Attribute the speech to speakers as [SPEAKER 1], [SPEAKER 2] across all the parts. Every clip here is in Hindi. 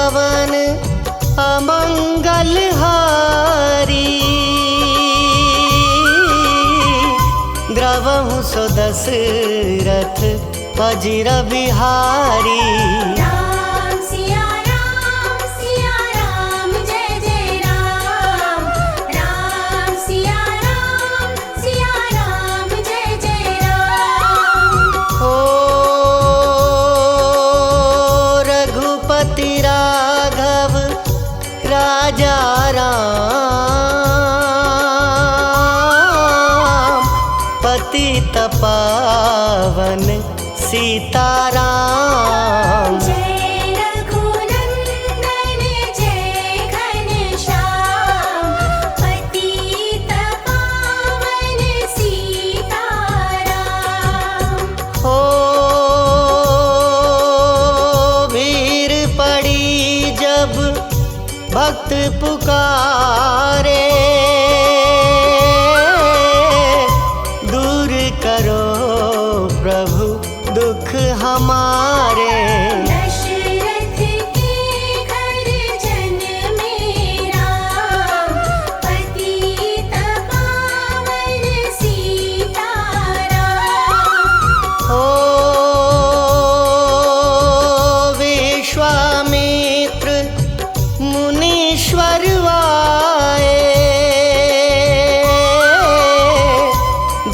[SPEAKER 1] पावन अमंगल हारी। द्रवहु सो दशरथ अजिर बिहारी।
[SPEAKER 2] राम सिया राम जय जय राम। राम सिया राम जय जय राम।
[SPEAKER 1] ओ रघुपति राघव राजा राम, पतित पावन सीताराम।
[SPEAKER 2] जय रघुनंदन जय घनश्याम, पतित पावन सीताराम।
[SPEAKER 1] हो भीड़ पड़ी जब भक्त पुकारे, दूर करो प्रभु दुख हमारे।
[SPEAKER 2] दशरथ के घर जन मेरा, पतित पावन सीताराम।
[SPEAKER 1] हो विश्वामित्र मुनीश्वर आए,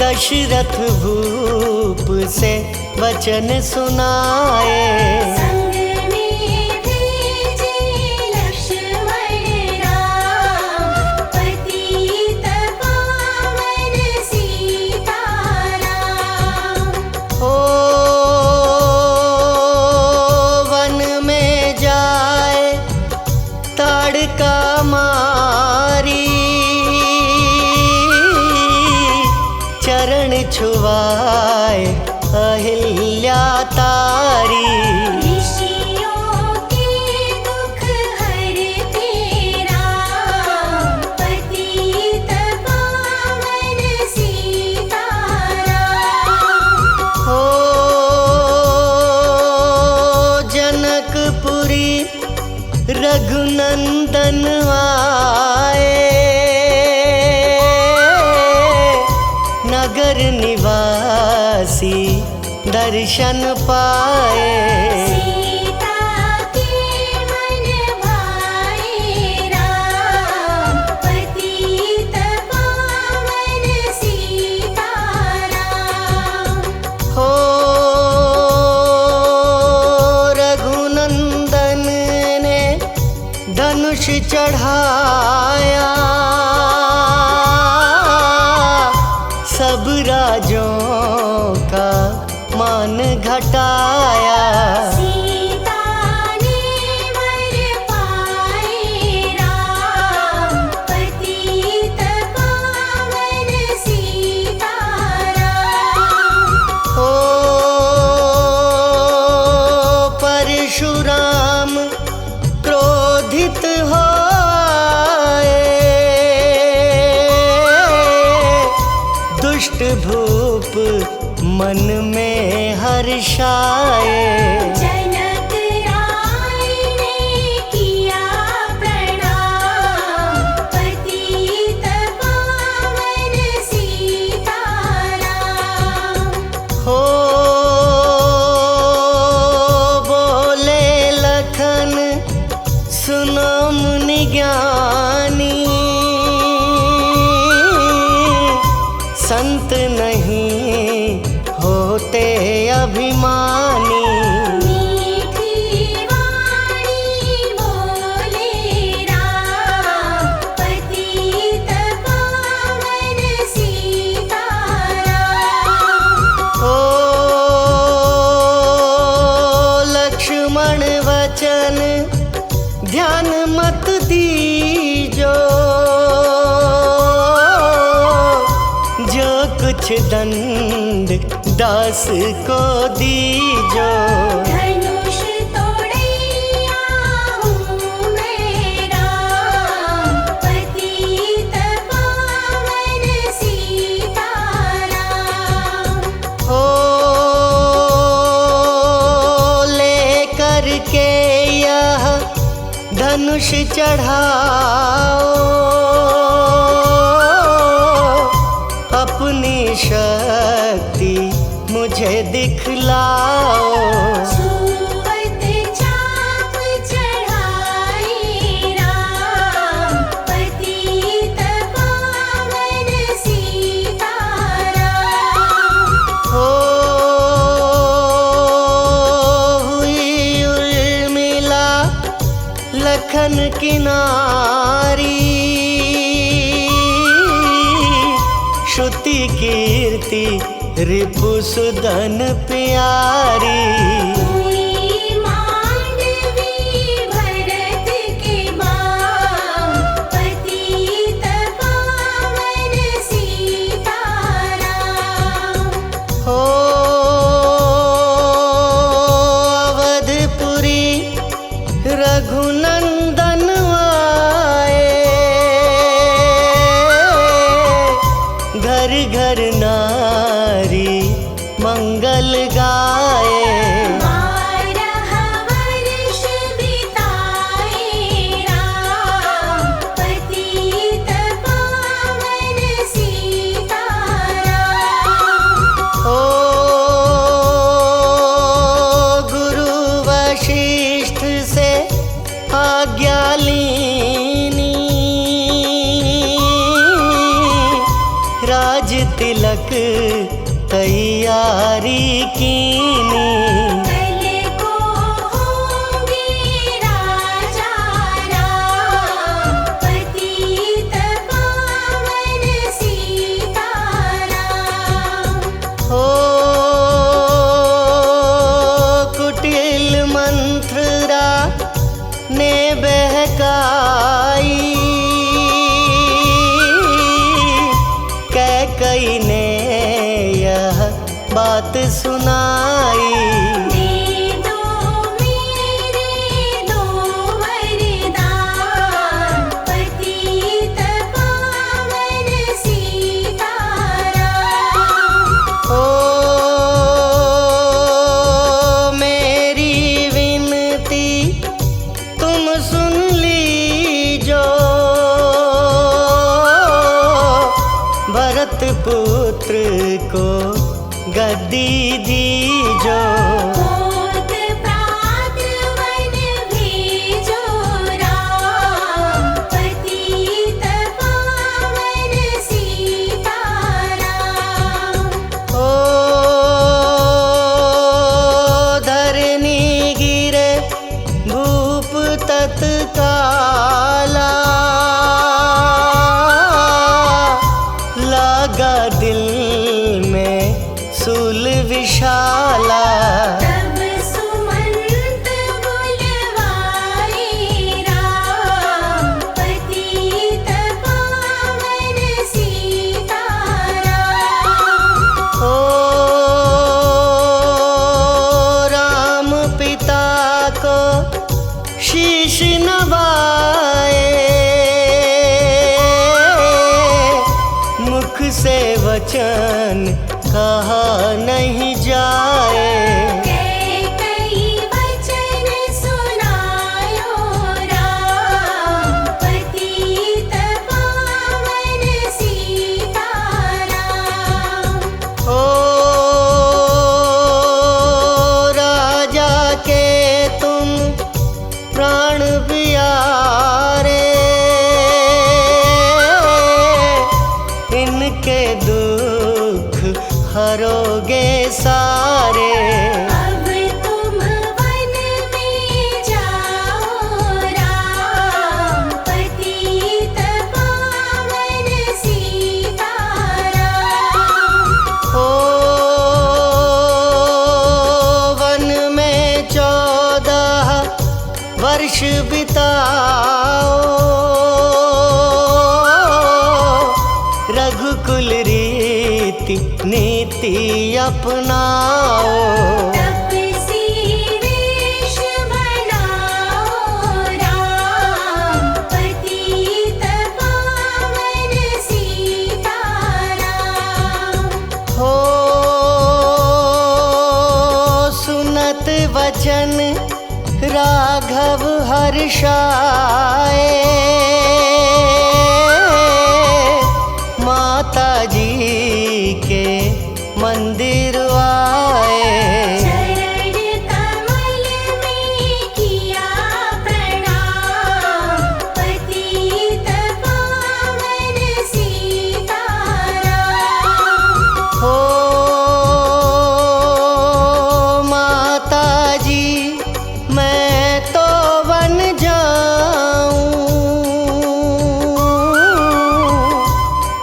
[SPEAKER 1] दशरथ भूप से वचन सुनाए।
[SPEAKER 2] संग में भेजे लक्ष्मण राम, पतित पावन सीताराम।
[SPEAKER 1] हो वन में जाए ताड़का मारी, चरण छुआए अहिल्या तारी।
[SPEAKER 2] ऋषियों के दुख हरते राम, पतित पावन सीताराम।
[SPEAKER 1] हो जनकपुरी रघुनंदन आए, नगर निवासी दर्शन पाए।
[SPEAKER 2] सीता के मन भाए राम, पतित पावन सीताराम।
[SPEAKER 1] हो रघुनंदन ने धनुष चढ़ाया, सब राजों का मान घटाया।
[SPEAKER 2] सीता ने वर पाए राम, पतित पावन सीताराम।
[SPEAKER 1] हो परशुराम क्रोधित होए, दुष्ट भूप मन में हर्षाए।
[SPEAKER 2] जनक राय ने किया प्रणाम, पतित पावन सीताराम।
[SPEAKER 1] हो बोले लखन सुनो मुनि ज्ञानी, संत नहीं होते अभिमानी।
[SPEAKER 2] मीठी वाणी बोले राम, पतित पावन सीताराम।
[SPEAKER 1] हो लक्ष्मण वचन ध्यान मत दीजो, जो कुछ दंड दास को दीजो।
[SPEAKER 2] धनुष तोड़ैया हूँ मैं राम, पतित पावन सीताराम।
[SPEAKER 1] हो लेकर के यह धनुष चढ़ाओ, अपनी शक्ति मुझे दिखलाओ।
[SPEAKER 2] छुअत चाप चढ़ाई राम, पतित पावन सीताराम।
[SPEAKER 1] हो हुई उर्मिला लखन की नारी, श्रुति कीर्ति रिपुसुदन प्यारी।
[SPEAKER 2] हुई मांडवी भरत के मां, पतित पावन सीताराम।
[SPEAKER 1] हो अवधपुरी रघुनंदन आए, घर घर नारी मंगल गाए।
[SPEAKER 2] 12 वर्ष बिताए राम, पतित पावन सीताराम।
[SPEAKER 1] ओ गुरु वशिष्ठ से आज्ञा लीनी, राज तिलक तैयारी कीनी।
[SPEAKER 2] कल को होंगे राजा राम, पतित पावन सीताराम।
[SPEAKER 1] हो कुटिल मंत्रा ने बहकाई, कैकई ने यह बात सुनाई।
[SPEAKER 2] दे दो मेरे दो वरदान, पतित पावन सीताराम।
[SPEAKER 1] ओ मेरी विनती तुम सुन लीजो, भरत पुत्र को गद्दी दीजो।
[SPEAKER 2] होत प्रात वन भेजो राम, पतित पावन सीताराम।
[SPEAKER 1] ओ धरनी गिरे भूप तत्काला, लागा दिल में सूल विशाला।
[SPEAKER 2] तब सुमंत बुलवाए राम, पतित पावन सीताराम।
[SPEAKER 1] ओ राम पिता को शीश नवाए, मुख से वचन कहा नहीं जाए।
[SPEAKER 2] कई वचन सुनायो राम, पतित पावन सीताराम।
[SPEAKER 1] ओ राजा के तुम प्राण प्यारे, इनके दुख हरोगे सारे।
[SPEAKER 2] अब तुम वन में जाओ राम, पतित पावन सीताराम।
[SPEAKER 1] ओ वन में 14 वर्ष बिताओ, रघुकुल रीति नीति अपनाओ।
[SPEAKER 2] तपसी वेश बनाओ राम, पतित पावन सीताराम।
[SPEAKER 1] हो सुनत वचन राघव बरसाए, माता जी के मंदिर आए।
[SPEAKER 2] चरण कमल में किया प्रणाम, पतित पावन सीताराम।
[SPEAKER 1] हो माता जी मैं तो बन जाऊं,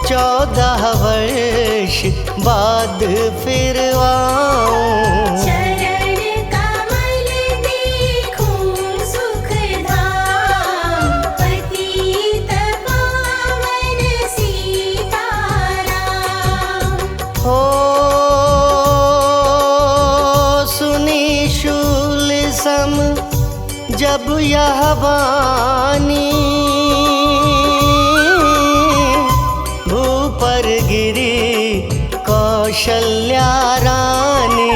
[SPEAKER 1] 14 वर्ष बाद फिर आऊं।
[SPEAKER 2] चरण कमल देखूं सुख धाम, पतित पावन सीताराम।
[SPEAKER 1] हो सुनी शूल सम जब यह वाणी, भू पर गिरी कौशल्या रानी।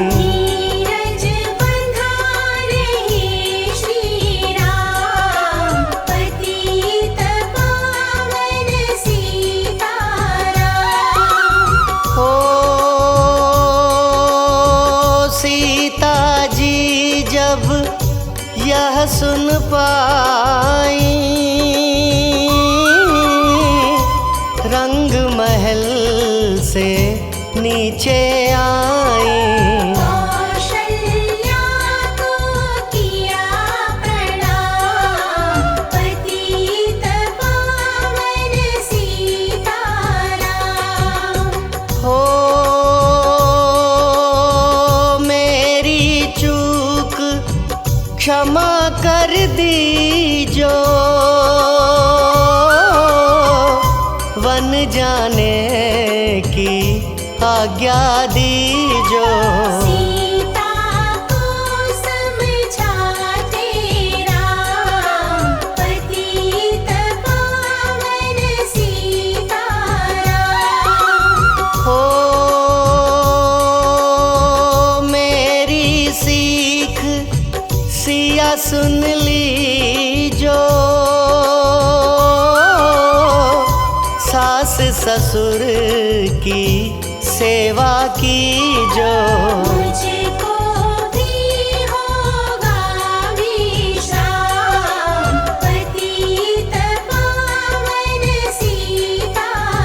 [SPEAKER 2] नीरज बंधा रहे श्री राम, पतित पावन सीताराम।
[SPEAKER 1] हो सीता जी जब यह सुन पाई, रंग महल से नीचे आई।
[SPEAKER 2] कौशल्या को किया प्रणाम, पतित पावन सीताराम।
[SPEAKER 1] हो मेरी चूक क्षमा कर दीजो, वन जाने की आज्ञा दीजो।
[SPEAKER 2] सीता को समझाते राम, पतित पावन सीताराम।
[SPEAKER 1] हो मेरी सीख सिया सुन लीजो, सास ससुर की सेवा कीजो।
[SPEAKER 2] मुझको भी होगा विश्राम, पतित पावन सीताराम।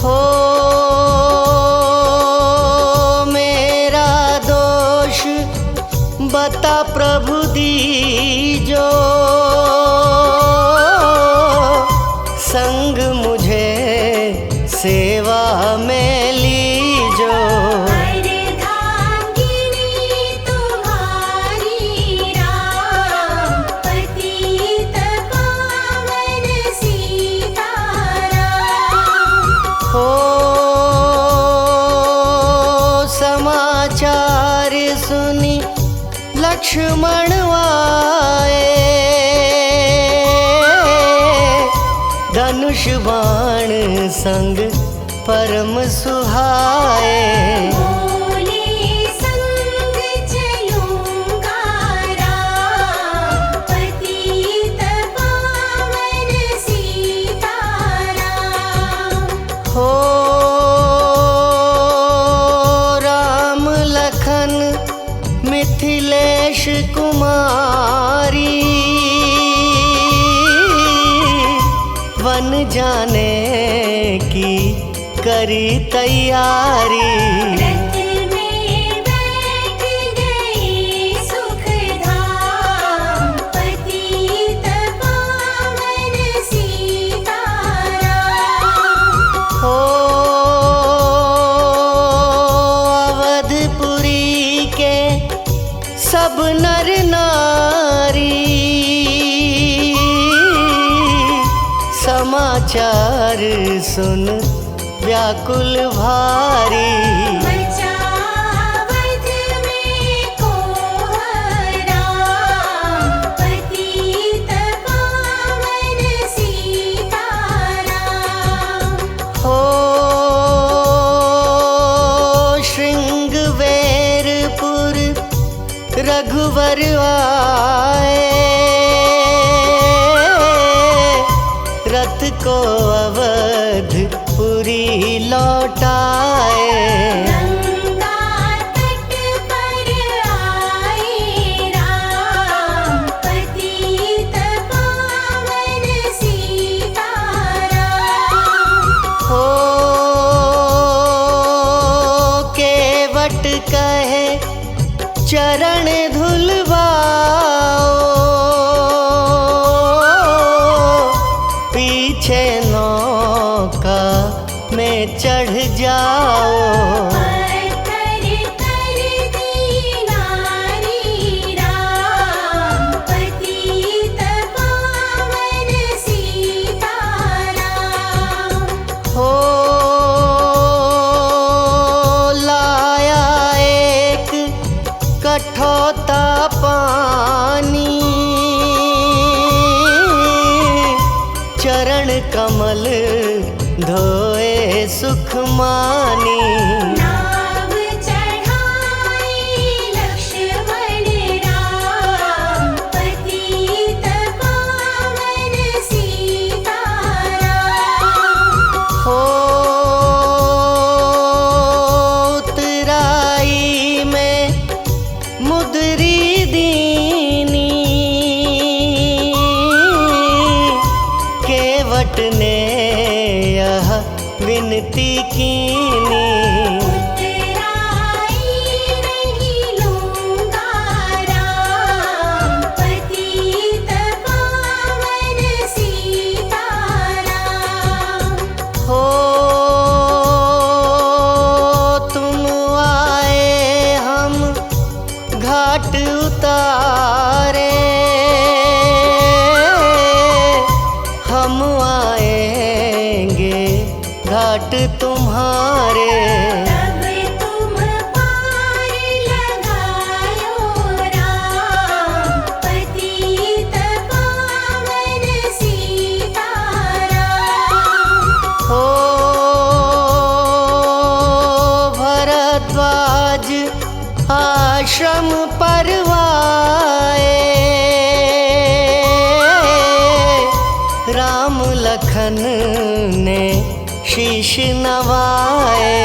[SPEAKER 1] हो मेरा दोष बता प्रभु दीजो, संग मुझे सेवा में लीजो।
[SPEAKER 2] अर्धांगिनी तुम्हारी राम, पतित पावन सीताराम।
[SPEAKER 1] हो समाचार सुनी लक्ष्मण आए, धनुष बाण संग परम सुहाए।
[SPEAKER 2] बोले संग चलूंगा राम, पतित पावन सीताराम।
[SPEAKER 1] हो राम लखन मिथिलेश कुमारी, वन जाने की करी तैयारी।
[SPEAKER 2] रथ में बैठ गए सुख धाम, पतित पावन सीताराम।
[SPEAKER 1] हो अवधपुरी के सब नर नारी, समाचार सुन व्याकुल भारी।
[SPEAKER 2] बचावत में को राम, पतित पावन सीताराम।
[SPEAKER 1] हो रघुवर रथ को अवधपुरी लौटाए।
[SPEAKER 2] गंगा तट पर आए राम, पतित पावन सीताराम।
[SPEAKER 1] हो केवट कहे चरण धुलवाओ, पीछे नौका में चढ़ जाओ।
[SPEAKER 2] पत्थर कर दीनारी राम, पतित पावन सीताराम।
[SPEAKER 1] हो लाया एक कठौता पानी, चरण कमल धोए सुख मानी।
[SPEAKER 2] नाव चढ़ाई लक्ष्मण राम, पतित पावन सीताराम।
[SPEAKER 1] हो उतराई में मुदरी दीनी, केवट ने यह विनती कीनी।
[SPEAKER 2] उतराई नहीं लूंगा राम, पतित पावन सीताराम।
[SPEAKER 1] हो तुम आए हम घाट उतारे, हम आएंगे घाट तुम्हारे।
[SPEAKER 2] तब तुम पार लगायो राम, पतित पावन सीताराम।
[SPEAKER 1] हो भरद्वाज आश्रम परवाए, राम लखन ने शीश नवाए।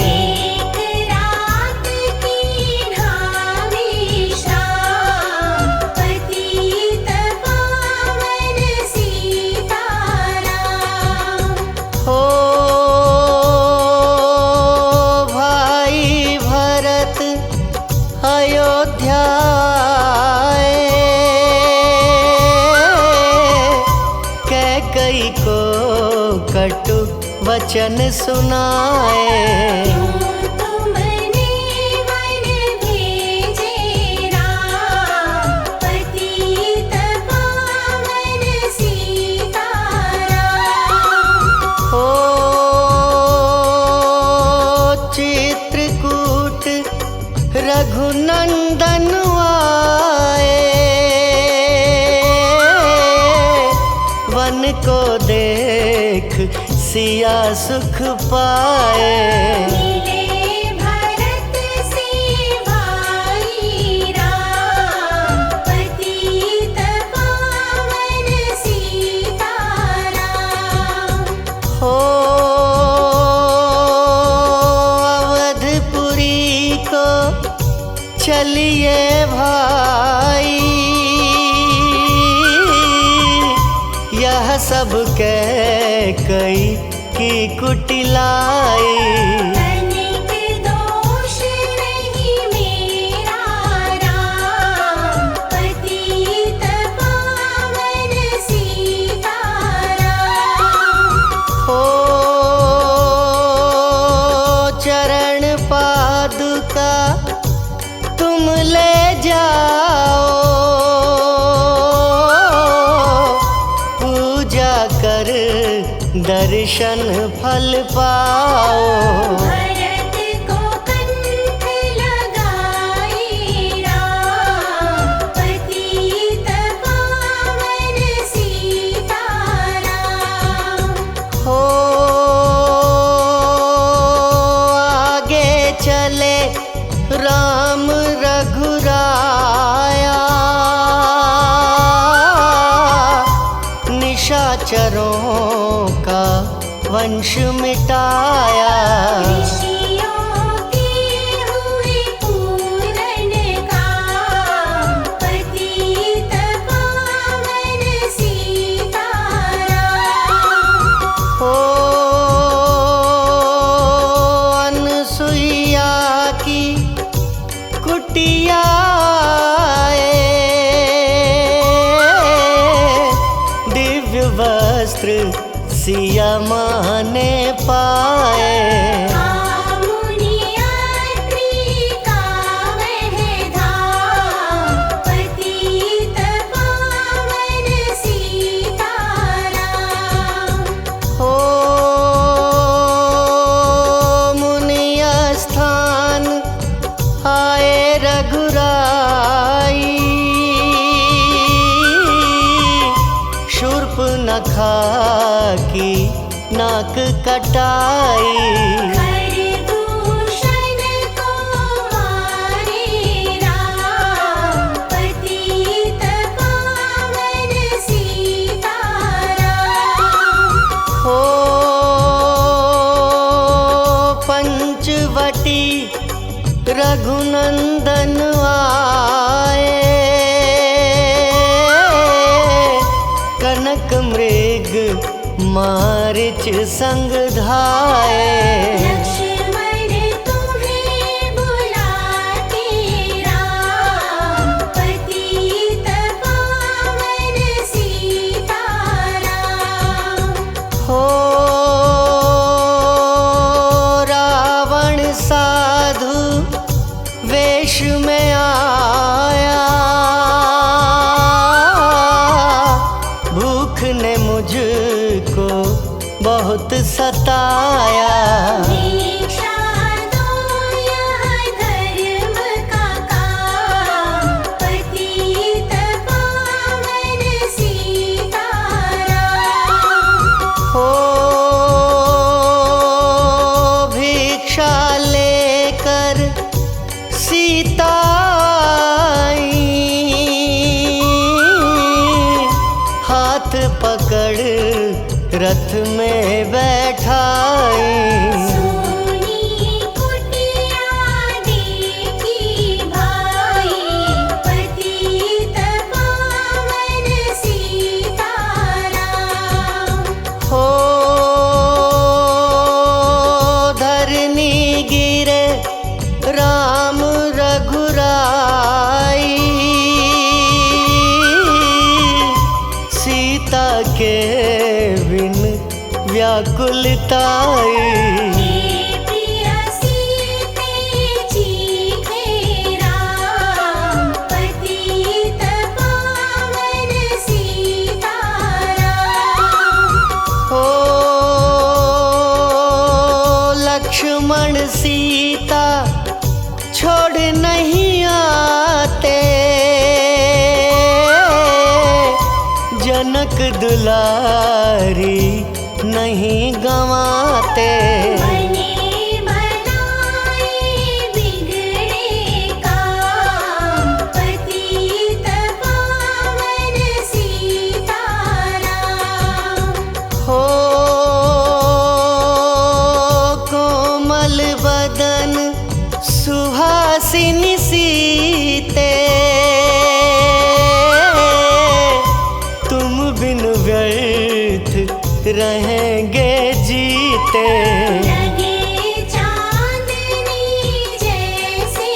[SPEAKER 2] एक रात की ढावी शाम, पतित पावन सीताराम।
[SPEAKER 1] हो भाई भरत अयोध्या आए, कैकई को कटु वचन सुनाए।
[SPEAKER 2] क्यों तुमने वन भेजे राम, पतित पावन सीताराम।
[SPEAKER 1] हो चित्रकूट रघुनंदन आए, वन को देख सिया सुख पाए।
[SPEAKER 2] मिले भरत से भाई राम, पतित पावन सीताराम।
[SPEAKER 1] हो अवधपुरी को चलिए भाई, यह सब कैकई की कुटिलाई।
[SPEAKER 2] तनिक दोष नहीं मेरा राम, पतित पावन सीताराम।
[SPEAKER 1] हो चरण पादुका तुम ले जाओ, पूजा कर दर्शन फल पाओ।
[SPEAKER 2] भरत को कंठ लगाई राम, पतित पावन सीताराम।
[SPEAKER 1] हो आगे चले राम रघुराया, निशाचरों का वंश मिटाया।
[SPEAKER 2] ऋषियों के हुए पूर्ण काम, पतित पावन सीताराम।
[SPEAKER 1] हो अनसुईया की कुटिया दिव्य वस्त्र सिया माँ ने पाए।
[SPEAKER 2] मुनियात्री का वह धाम, पतित पावन सीताराम।
[SPEAKER 1] हो मुनिय स्थान आए रघुराई, शूर्पनखा की नाक कटाई।
[SPEAKER 2] खरदूषण को मारे राम, पतित पावन सीताराम।
[SPEAKER 1] हो पंचवटी रघुनंदन आए, कनक मृग मारिच संग धाए।
[SPEAKER 2] लक्ष्मण तुम्हें बुलाते राम, पतित पावन सीताराम।
[SPEAKER 1] हो रावण साधु वेश में आया, भूख ने मुझको बहुत सताया।
[SPEAKER 2] भिक्षा दो यह धर्म का काम, पतित पावन सीताराम।
[SPEAKER 1] हो भिक्षा लेकर सीता आई, हाथ पकड़ रथ में बैठाई।
[SPEAKER 2] सोनी कुटिया देखी भाई, पतित पावन सीताराम।
[SPEAKER 1] हो धरनी गिरे राम रघुराई, सीता के बिन व्याकुलताई।
[SPEAKER 2] हे प्रिय सीते चीखे राम, पतित पावन सीताराम।
[SPEAKER 1] हो लक्ष्मण सीता छोड़ नहीं आते, जनक दुलारी नहीं गंवाते।
[SPEAKER 2] बने बनाए बिगड़े काम, पतित पावन सीताराम।
[SPEAKER 1] हो कोमल बदन सुहासिनी सीते, तुम बिन व्यर्थ रहेंगे जीते।
[SPEAKER 2] लगे चांदनी जैसे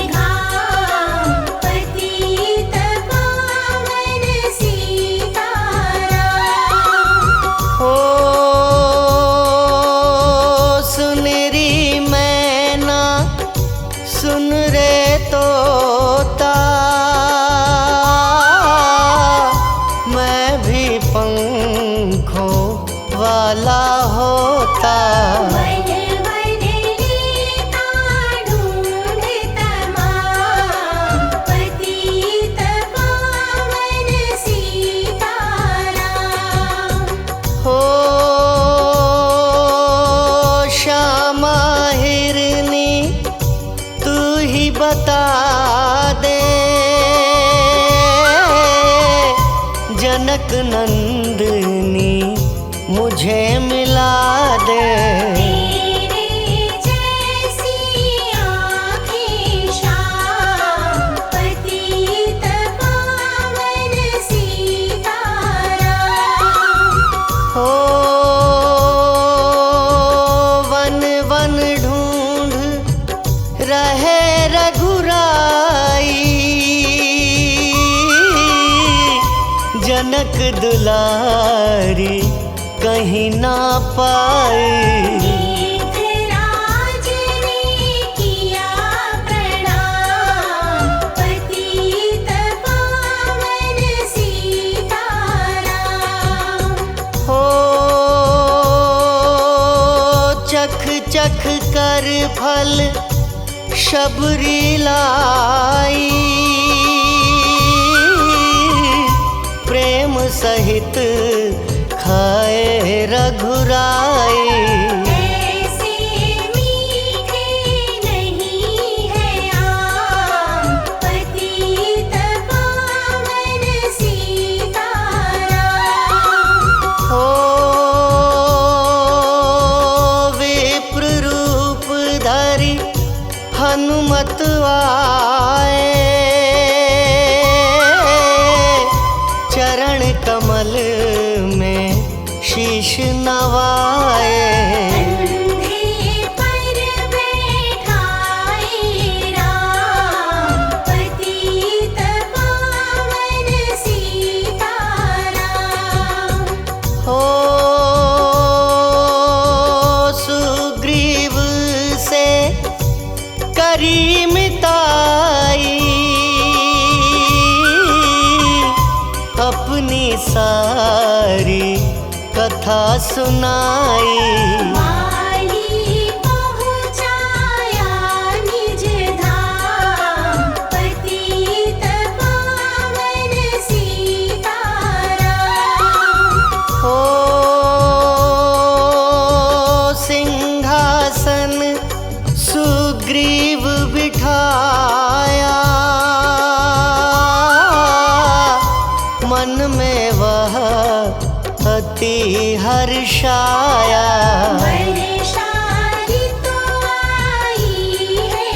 [SPEAKER 2] घाम, पतित पावन सीताराम।
[SPEAKER 1] हो सुनरी मैना सुन रे तोता, मैं भी पंखों वाला होता।
[SPEAKER 2] वन वन लेता ढूंढ तमाम, पतित पावन सीताराम।
[SPEAKER 1] हो श्यामा हिरनी तू ही बता दे, जनक नंदिनी मुझे मिला दे।
[SPEAKER 2] तेरे जैसी आँखें श्याम पतित पावन सीताराम।
[SPEAKER 1] हो वन वन ढूंढ रहे रघुराई, जनक दुलारी कहीं ना पाई।
[SPEAKER 2] मेघराज ने किया प्रणाम पतित पावन सीताराम।
[SPEAKER 1] हो चख चख कर फल शबरी लाई, प्रेम सहित खाए रघुराई।
[SPEAKER 2] ऐसे मीठे नहीं है आम पतित पावन सीताराम।
[SPEAKER 1] हो विप्र रूप धरि हनुमत आए, चरण कमल में शीश नवाए।
[SPEAKER 2] कंधे पर बैठाए राम पतित पावन सीताराम।
[SPEAKER 1] हो सुग्रीव से करी मिताई, अपनी सारी कथा सुनाई।
[SPEAKER 2] माली पहुँचाया निज धाम पतित पावन सीताराम।
[SPEAKER 1] हो सिंहासन सुग्रीव बिठाया, मन में वह अति हर्षाया।
[SPEAKER 2] वर्षारी तो आई है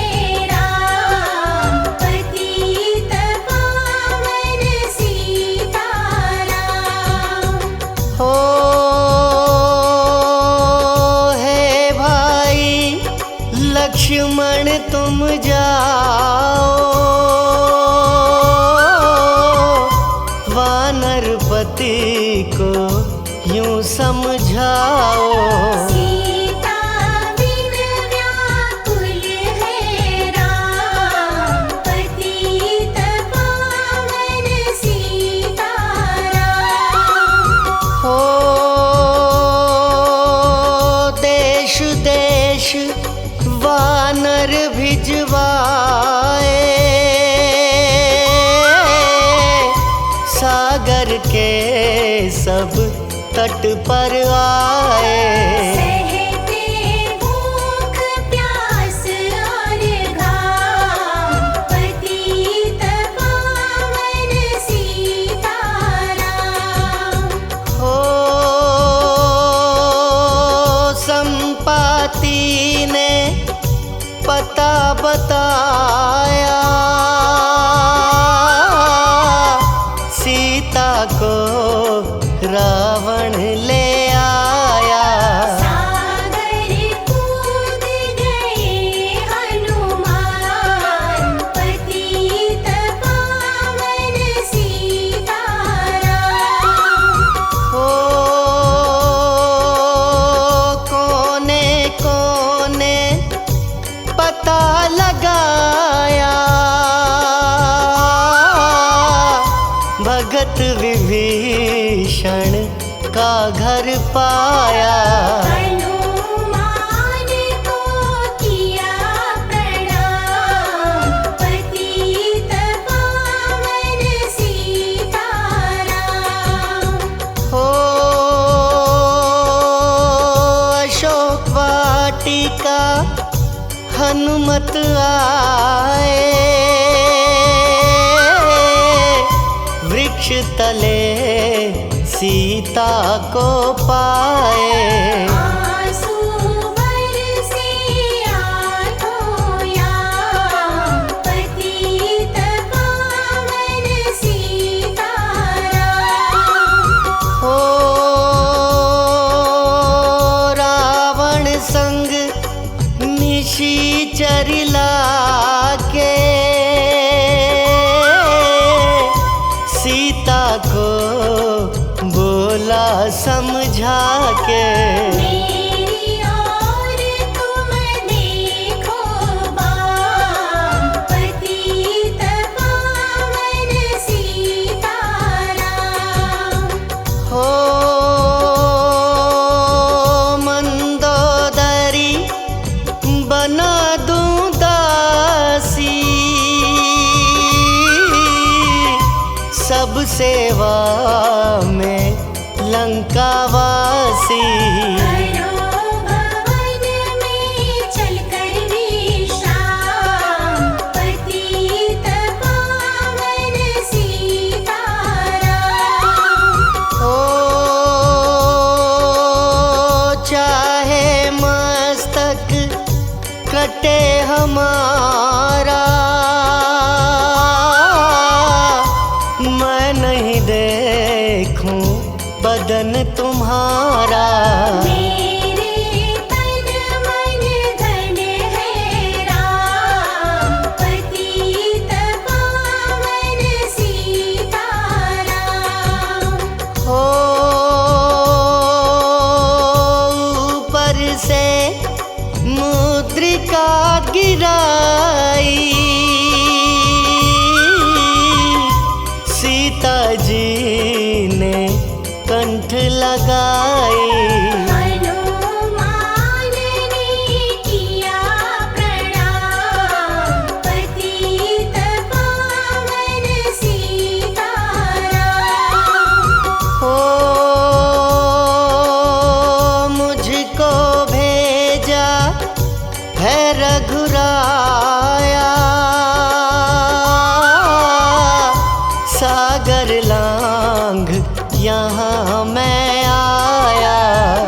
[SPEAKER 2] राम पतित पावन सीताराम।
[SPEAKER 1] हो हे भाई लक्ष्मण तुम जाओ, वानरपति को यूं समझाओ।
[SPEAKER 2] सीता बिन व्याकुल है राम पतित पावन सीताराम।
[SPEAKER 1] हो देश देश वानर भिजवाए, सागर के सब तट पर आए।
[SPEAKER 2] सहते भूख प्यास और घाम पतित पावन सीताराम।
[SPEAKER 1] हो संपाति ने पता बताया, सीता को रावण ले आया।
[SPEAKER 2] सागर कूद गए हनुमान पतित पावन सीताराम।
[SPEAKER 1] हो कोने कोने पता लगाया, भगत विभीषण का घर पाया।
[SPEAKER 2] हनुमान को किया प्रणाम पतित पावन सीताराम।
[SPEAKER 1] हो अशोक वाटिका हनुमत आए, वृक्ष तले सीता को पाए।
[SPEAKER 2] आंसू बरसे आँखों याम, पतित पावन सीताराम।
[SPEAKER 1] हो रावण संग निशाचर लाके सीता को बोला समझा के।
[SPEAKER 2] मेरी ओर तुम देखो बाम, पतित पावन सीताराम।
[SPEAKER 1] हो मंदोदरी बना दूं दासी, सब सेवा में लंकावासी।
[SPEAKER 2] करो भवन में चलकर विश्राम, पतित पावन सीताराम।
[SPEAKER 1] हो चाहे मस्तक कटे हमारा, मैं नहीं देखूं बदन तुम्हारा।
[SPEAKER 2] मेरे तन मन धन है राम, पतित पावन सीताराम।
[SPEAKER 1] हो ऊपर से मुद्रिका गिराई, सीता जी ने कंठ लगाई।
[SPEAKER 2] हनुमान ने किया प्रणाम, पतित पावन सीताराम।
[SPEAKER 1] हो मुझको भेजा है रघुराया, सागर लांघ यहाँ मैं आया।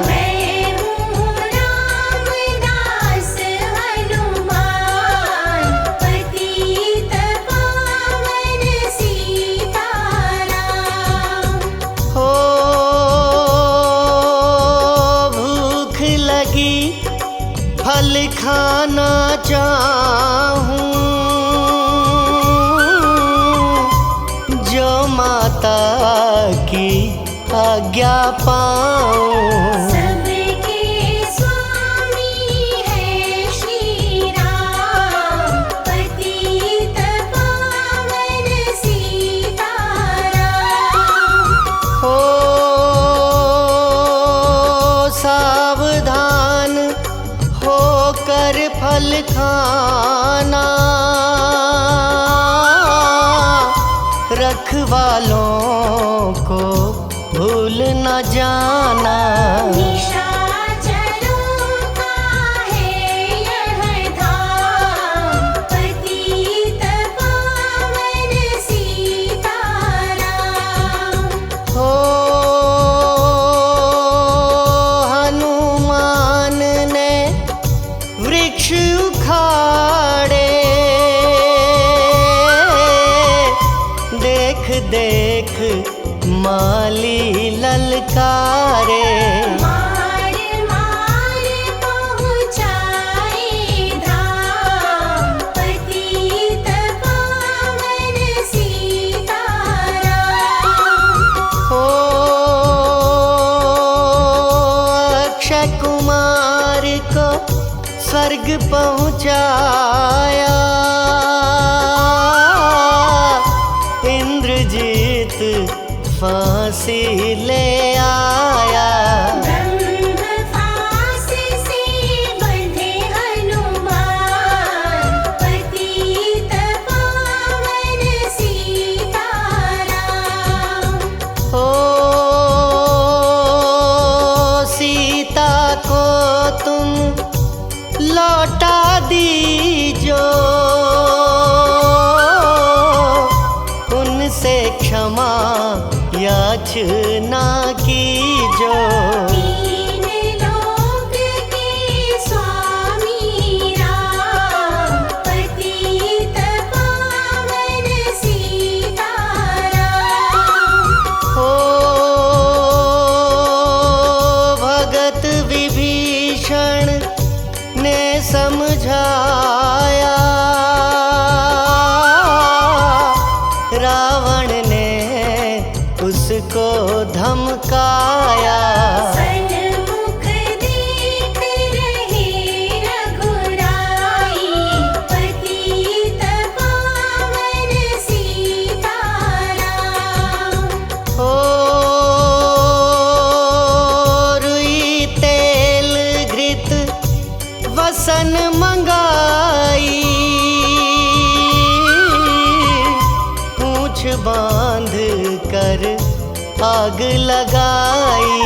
[SPEAKER 2] मैं हूँ रामदास हनुमान, पतित पावन सीताराम।
[SPEAKER 1] हो भूख लगी फल खाना चाहूं, जो माता की आज्ञा पाऊं।
[SPEAKER 2] सबके स्वामी है श्री राम, पतित पावन सीताराम।
[SPEAKER 1] हो सावधान होकर फल खाना, रखवालों को भूल न जाना।
[SPEAKER 2] निशाचरों का है यह धाम, पतित पावन सीताराम।
[SPEAKER 1] हो हनुमान ने वृक्ष उखाड़े, देख देख माली ललकारे।
[SPEAKER 2] मार मार पहुँचाए धाम, पतित पावन सीताराम।
[SPEAKER 1] हो अक्षय कुमार को स्वर्ग पहुँचाया, इंद्रजीत फांसी ले आया।
[SPEAKER 2] ब्रह्म फांस से बंधे हनुमान, पतित पावन सीताराम।
[SPEAKER 1] हो सीता को तुम लौटा दीजो, उनसे क्षमा याचना की जो।
[SPEAKER 2] तीन लोक के स्वामी राम, पतित पावन सीताराम।
[SPEAKER 1] हो भगत विभीषण ने समझाया, रावण ने उसको धमकाया।
[SPEAKER 2] सन्मुख देख रहे रघुराई, पतित पावन सीताराम।
[SPEAKER 1] हो रुई तेल घृत वसन मंगाई, पूंछ बांध कर आग लगाई।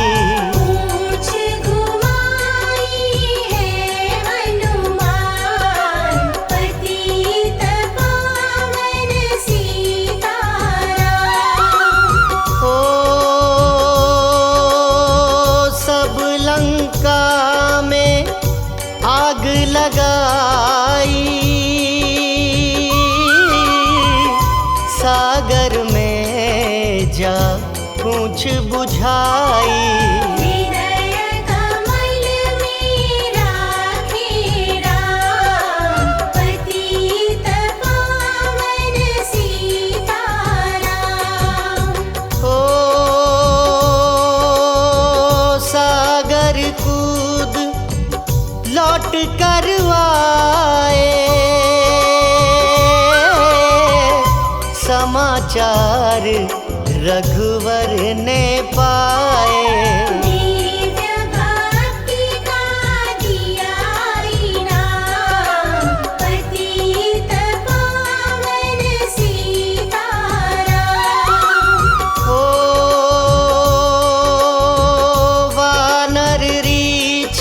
[SPEAKER 2] पूंछ घुमाई है हनुमान, पतित पावन सीताराम।
[SPEAKER 1] हो सब लंका में आग लगाई, सागर में जा पूंछ बुझाई।
[SPEAKER 2] हृदय कमल में राखे राम, पतित पावन सीताराम।
[SPEAKER 1] हो सागर कूद लौट कर आए, समाचार रघुवर ने पाए।
[SPEAKER 2] दिव्य भक्ति का दिया इनाम, पतित पावन सीताराम।
[SPEAKER 1] हो वानर रीछ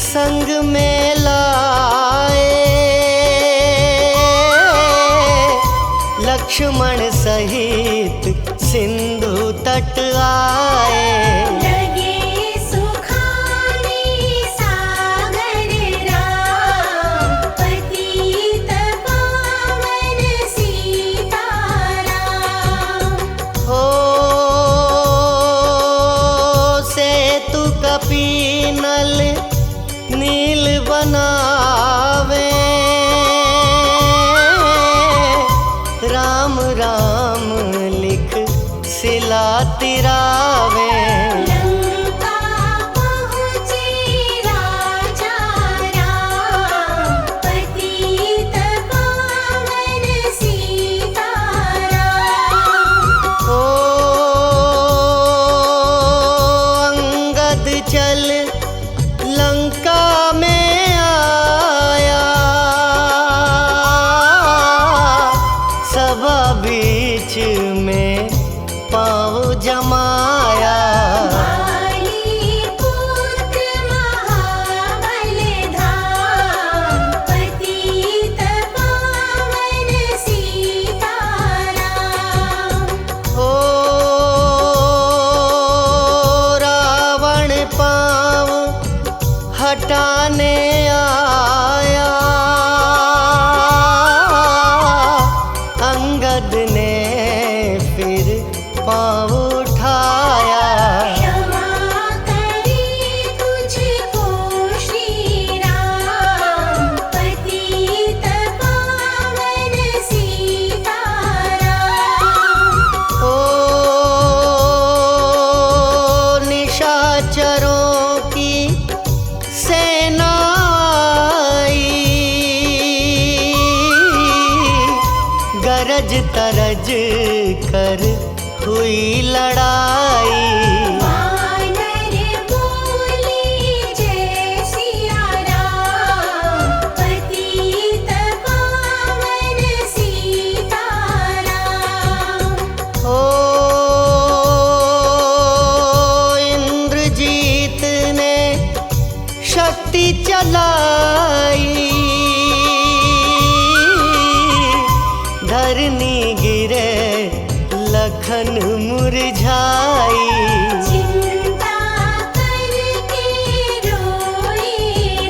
[SPEAKER 1] संग में लाए, लक्ष्मण सहित सिंधु तट आए।
[SPEAKER 2] लगे सुखाने सागर राम, पतित पावन सीताराम।
[SPEAKER 1] हो सेतु कपीनल नील बनावे, राम राम लिख सिला तिरावे।
[SPEAKER 2] लंका पहुँचे राजा राम, पतित पावन सीताराम।
[SPEAKER 1] हो अंगद चल लंका में आया, सभा बीच में पाँव जमाया।
[SPEAKER 2] पुत्र महाबल धाम, पतित पावन सीताराम।
[SPEAKER 1] हो रावण पाँव हटाने आया, अंगद ने फिर पाँव उठाया।
[SPEAKER 2] क्षमा करे तुझको श्री राम, पतित पावन सीताराम।
[SPEAKER 1] हो निशाचरों की सेना आई, गरज तरज कर हुई लड़ाई।
[SPEAKER 2] वानर बोले जय सिया राम, पतित पावन सीताराम।
[SPEAKER 1] हो इंद्रजीत ने शक्ति चलाई, धरनी गिरे लखन मुरझाई। मुरझाई।
[SPEAKER 2] चिंता करके रोए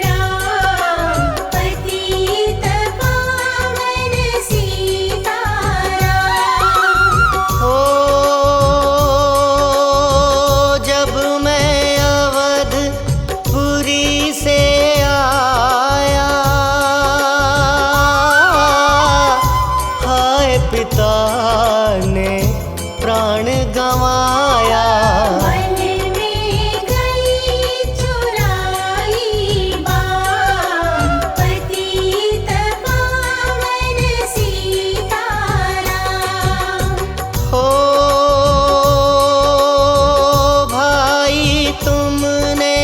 [SPEAKER 2] राम, पतित पावन सीताराम।
[SPEAKER 1] हो जब मैं अवधपुरी से आया, हाय पिता ने प्राण गंवाया।
[SPEAKER 2] वन में गई चुराई बाम, पतित पावन सीताराम।
[SPEAKER 1] हो भाई तुमने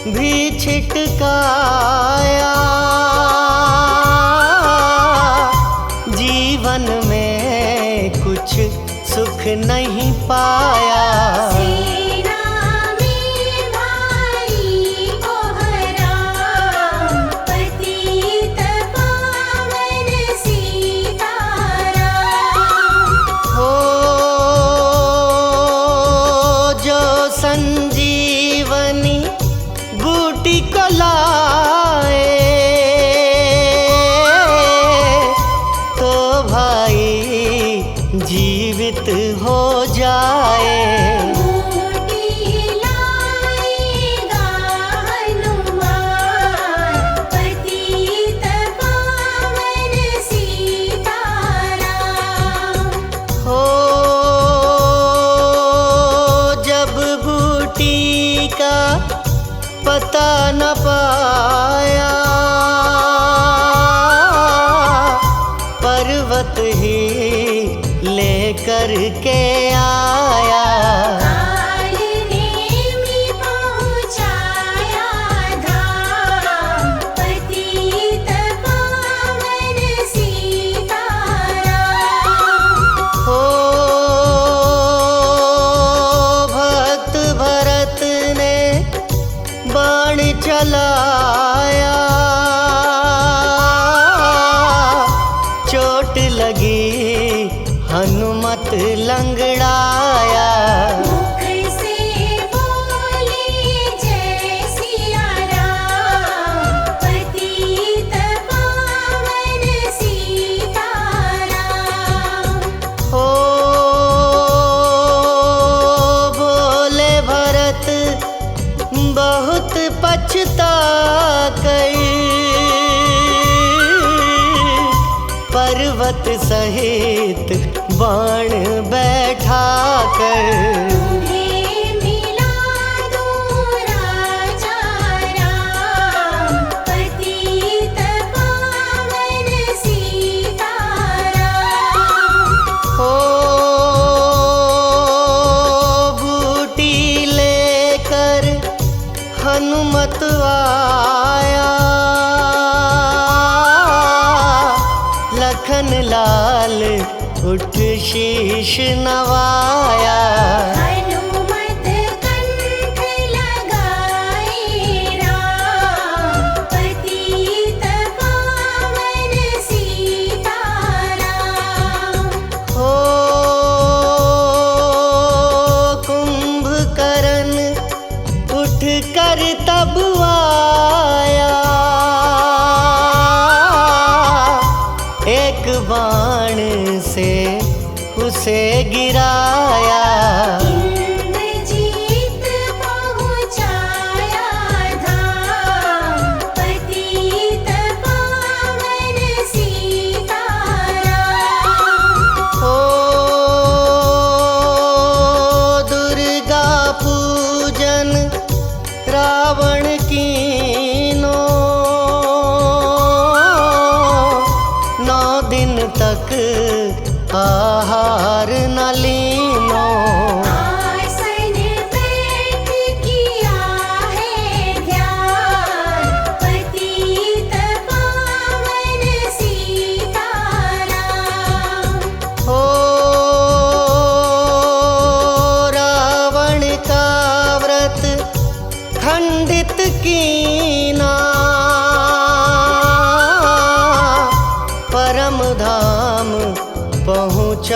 [SPEAKER 1] भी छिटकाया, जीवन में कुछ सुख नहीं पाया।
[SPEAKER 2] सेना में भाई को हराम, पतित पावन सीताराम।
[SPEAKER 1] हो जो संजीवनी बूटी को लाए, तो भाई जीवित हो जाए।
[SPEAKER 2] बूटी लाएगा हनुमान, पतित पावन सीताराम।
[SPEAKER 1] हो जब बूटी का पता न पाया, पर्वत ही लेकर के आया।
[SPEAKER 2] काल नेमि पहुँचाया धाम, पतित पावन सीताराम।
[SPEAKER 1] हो भक्त भरत ने बाण चलाया, चोट लगी हनुमत लंगड़ाया।
[SPEAKER 2] मुख से बोले जय सिया राम, पतित पावन सीताराम।
[SPEAKER 1] हो बोले भरत बहुत पछता कर, पर्वत सहित बाण बैठा कर।
[SPEAKER 2] तुम्हें मिला दूं राजा राम, पतित पावन सीताराम।
[SPEAKER 1] हो बूटी लेकर हनुमत आया, लखन लाल उठ शीश नवाया।
[SPEAKER 2] हनुमत कंठ लगाए राम, पतित पावन सीताराम।
[SPEAKER 1] हो कुंभकर्ण उठ कर तब आया, एक बाण से उसे गिराया।
[SPEAKER 2] इंद्रजीत पहुँचाया धाम, पतित पावन सीताराम।
[SPEAKER 1] हो दुर्गा पूजन रावण कीनो, 9 दिन तक आहार न लीनो।
[SPEAKER 2] आसन बैठ किया है ध्यान, पतित पावन सीताराम।
[SPEAKER 1] हो रावण का व्रत खंडित कीना, परम धाम पहुँचा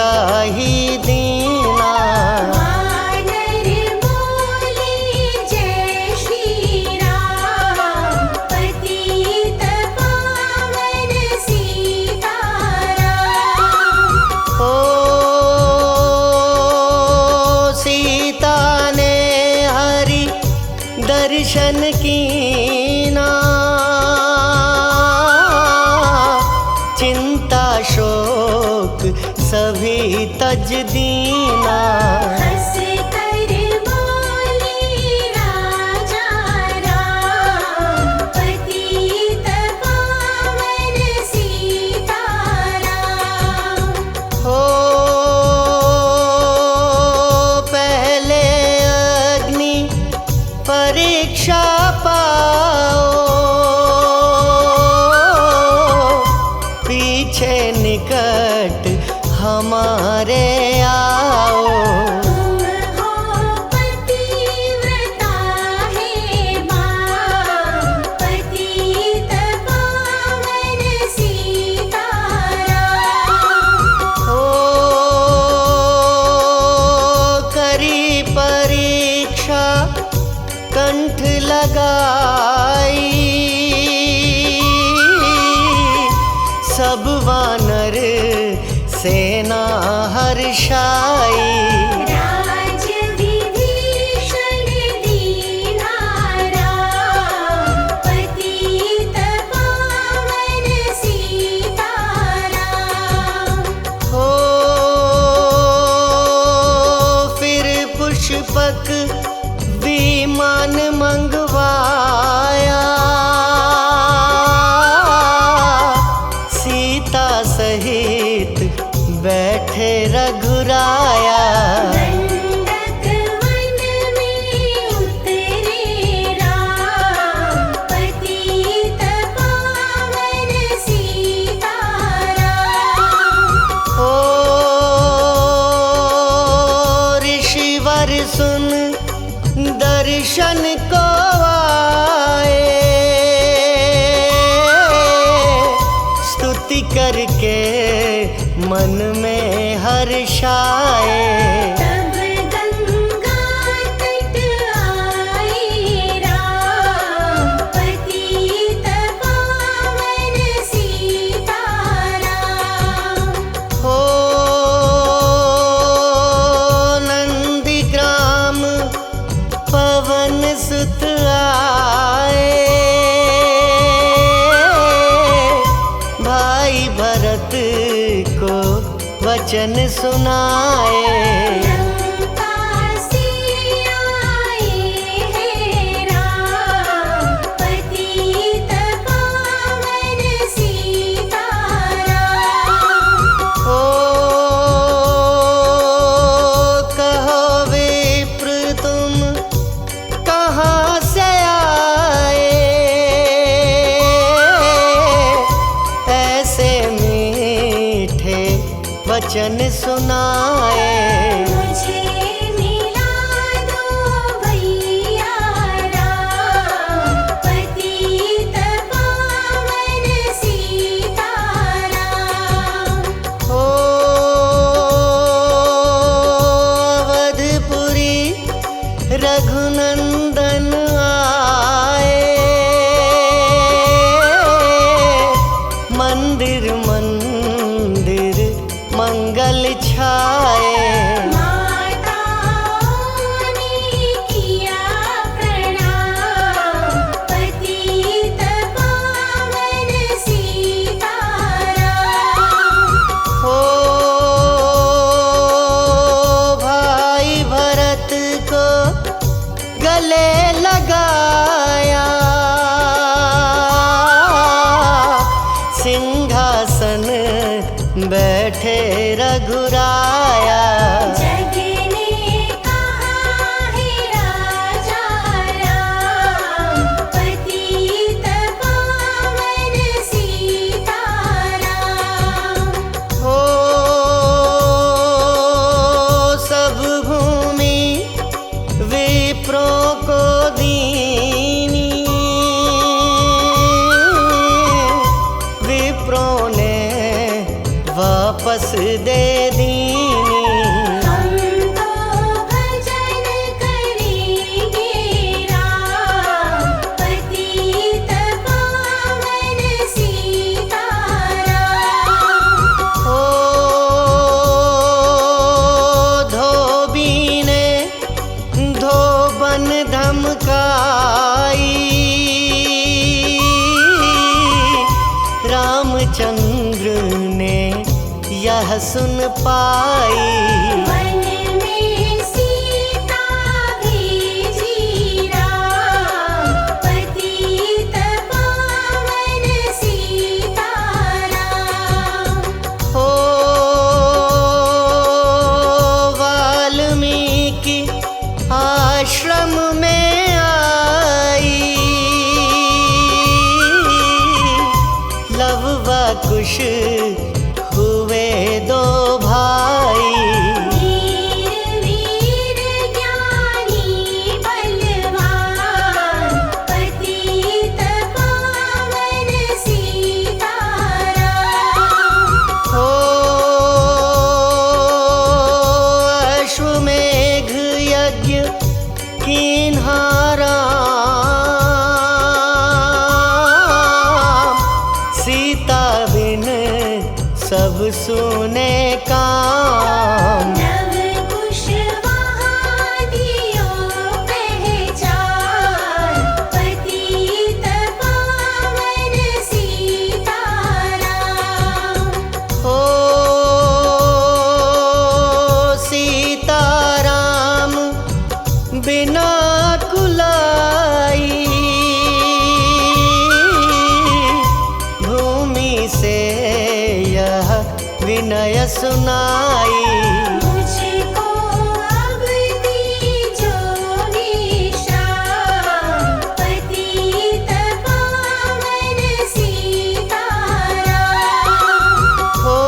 [SPEAKER 1] दर्शन कीना, चिंता शोक सभी तज दीना।
[SPEAKER 2] हंस कर बोले राजा राम, पतित पावन सीताराम।
[SPEAKER 1] हो पहले अग्नि परीक्षा पाओ, पीछे निकट हमारे आओ।
[SPEAKER 2] तुम हो पतिव्रता हे मां, पतित पावन सीताराम।
[SPEAKER 1] हो करी परीक्षा कंठ लगाई, सब वानर सेना हर्षाई।
[SPEAKER 2] राज विभीषण दीना राम, पतित पावन सीताराम।
[SPEAKER 1] हो फिर पुष्पक विमान मंगवाया, सीता सहित बैठे रघुराया।
[SPEAKER 2] दंडक वन में उतरे राम, पतित पावन सीताराम।
[SPEAKER 1] हो ऋषिवर सुन दर्शन को आए, स्तुति करके मन में हर्षाए।
[SPEAKER 2] तब गंगा तट आए राम, पतित पावन सीताराम।
[SPEAKER 1] हो नंदीग्राम पवन सुत आए, भाई भरत को वचन सुनाए।
[SPEAKER 2] लंका से आए हैं राम, पतित पावन सीताराम।
[SPEAKER 1] हो कहो विप्र तुम कहाँ से आए, ऐसे मीठे वचन सुनाए।
[SPEAKER 2] मुझे मिला दो भैया राम, पतित पावन सीताराम।
[SPEAKER 1] हो अवधपुरी रघुनंदन आए, मंदिर मंदिर मंगल छाए।
[SPEAKER 2] माताओं ने किया प्रणाम, पतित पावन सीताराम।
[SPEAKER 1] हो भाई भरत को गले लगाया, सिंहासन बैठे रघुराया।
[SPEAKER 2] जग ने कहा है राजा राम, पतित पावन सीताराम।
[SPEAKER 1] हो सब भूमि विप्रों को दीनी, विप्रों ने वापस दे दीनी।
[SPEAKER 2] हम तो भजन करेंगे राम, पतित पावन सीताराम।
[SPEAKER 1] हो धोबी ने धोबन धमका आई, रामचंद्र ने यह सुन पाई।
[SPEAKER 2] वन में सीता भेजी राम, पतित पावन सीताराम।
[SPEAKER 1] हो वाल्मीकि आश्रम में आई, लव व कुश हुए दो भाई।
[SPEAKER 2] वीर वीर ज्ञानी बलवान, पतित पावन सीताराम।
[SPEAKER 1] हो अश्वमेघ यज्ञ कीन्हा राम, सीता बिन सब सुने काम।
[SPEAKER 2] नव कुश वहाँ दियो पहचान, पतित पावन सीताराम।
[SPEAKER 1] हो सीताराम बिना कुलाई, भूमि से यह विनय सुनाई।
[SPEAKER 2] मुझको अब दीजो विश्राम, पतित पावन सीताराम।
[SPEAKER 1] हो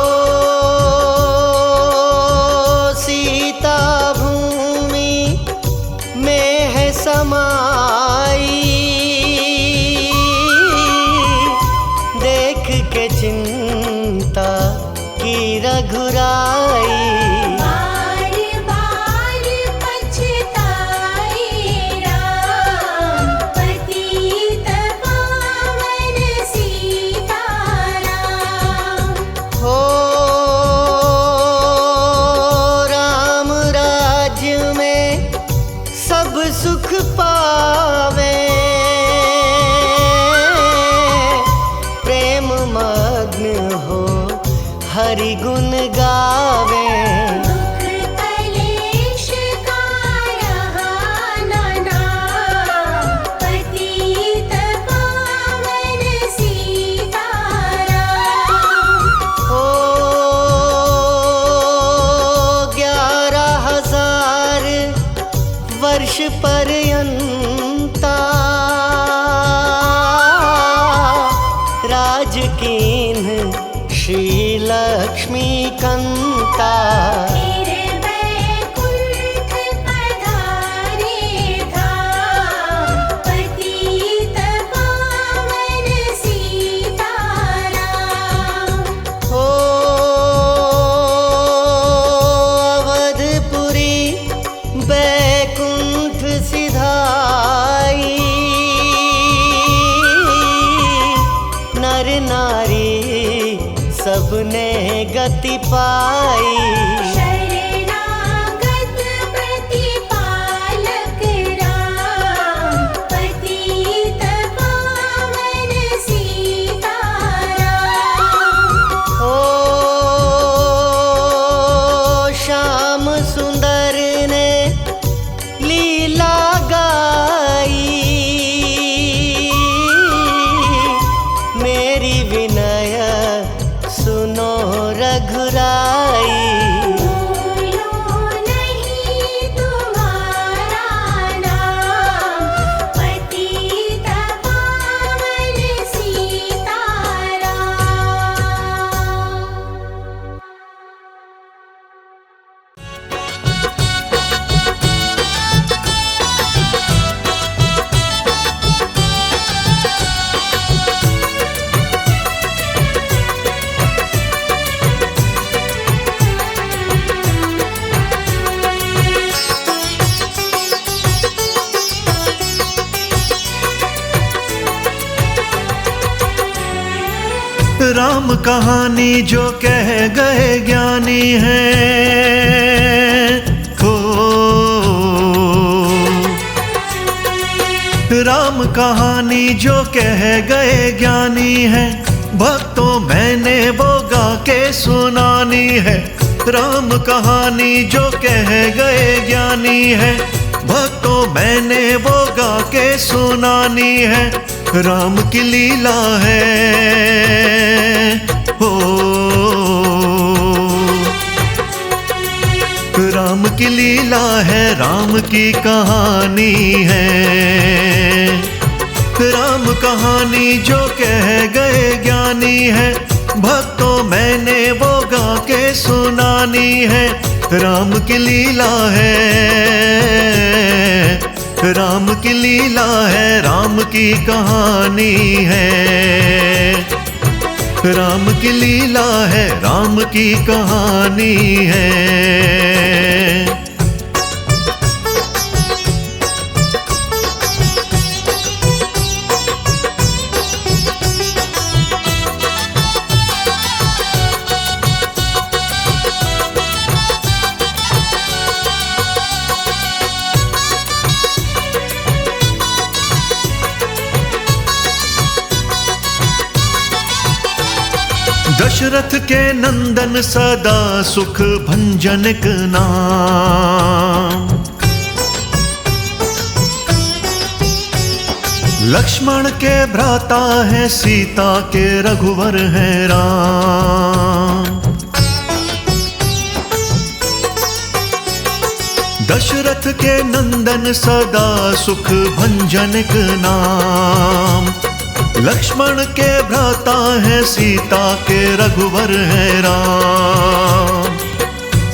[SPEAKER 1] सीता भूमि में है समाई, देख के चिंता की रघुराई।
[SPEAKER 2] बार बार पछताए राम, पतित पावन सीताराम।
[SPEAKER 1] हो राम राज्य में सब सुख पावे, प्रेम मग्न हो हरि गुण गावे।
[SPEAKER 2] दुख कलेश का रहा न नाम, पतित पावन सीताराम।
[SPEAKER 1] हो 11,000 वर्ष पर्यंता, राज कीन्ह श्री लक्ष्मी कंता।
[SPEAKER 2] फिर बैकुंठ पधारे धाम, पतित पावन सीताराम।
[SPEAKER 1] हो अवधपुरी बैकुंठ सिधाई, नर नारी सबने गति पाई।
[SPEAKER 2] शरणागत प्रतिपालक राम, पतित पावन सीताराम।
[SPEAKER 1] हो श्याम सुंदर ने लीला गाई, मेरी विनय सुनो रघुराई।
[SPEAKER 2] भूलो नहीं तुम्हारा नाम, पतित पावन सीताराम।
[SPEAKER 3] राम कहानी जो कह गए ज्ञानी हैं, हो राम कहानी जो कह गए ज्ञानी है, भक्तों मैंने वो गा के सुनानी है। राम कहानी जो कह गए ज्ञानी है, भक्तों मैंने वो गा के सुनानी है। राम की लीला है हो, राम की लीला है, राम की कहानी है। राम कहानी जो कह गए ज्ञानी है, भक्तों मैंने वो गा के सुनानी है। राम की लीला है, राम की लीला है, राम की कहानी है। राम की लीला है, राम की कहानी है। दशरथ के नंदन सदा सुख भंजनक नाम, लक्ष्मण के भ्राता है, सीता के रघुवर है राम। दशरथ के नंदन सदा सुख भंजनक नाम, लक्ष्मण के भ्राता है, सीता के रघुवर है राम।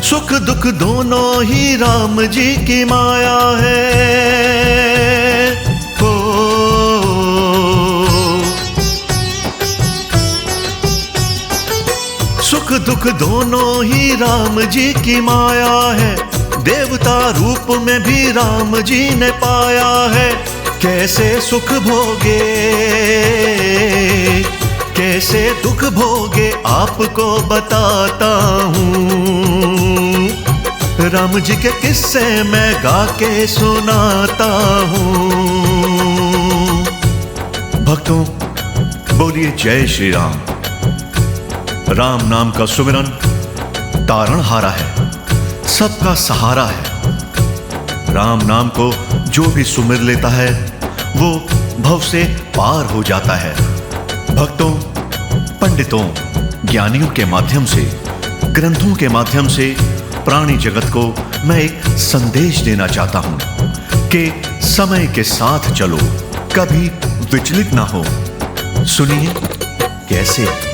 [SPEAKER 3] सुख दुख दोनों ही राम जी की माया है हो, सुख दुख दोनों ही राम जी की माया है। देवता रूप में भी राम जी ने पाया है। कैसे सुख भोगे कैसे दुख भोगे, आपको बताता हूँ। राम जी के किस्से मैं गा के सुनाता हूँ। भक्तों बोलिए जय श्री राम। राम नाम का सुमिरन तारणहारा है, सबका सहारा है। राम नाम को जो भी सुमिर लेता है वो भव से पार हो जाता है। भक्तों, पंडितों, ज्ञानियों के माध्यम से, ग्रंथों के माध्यम से प्राणी जगत को मैं एक संदेश देना चाहता हूं कि समय के साथ चलो, कभी विचलित ना हो। सुनिए कैसे।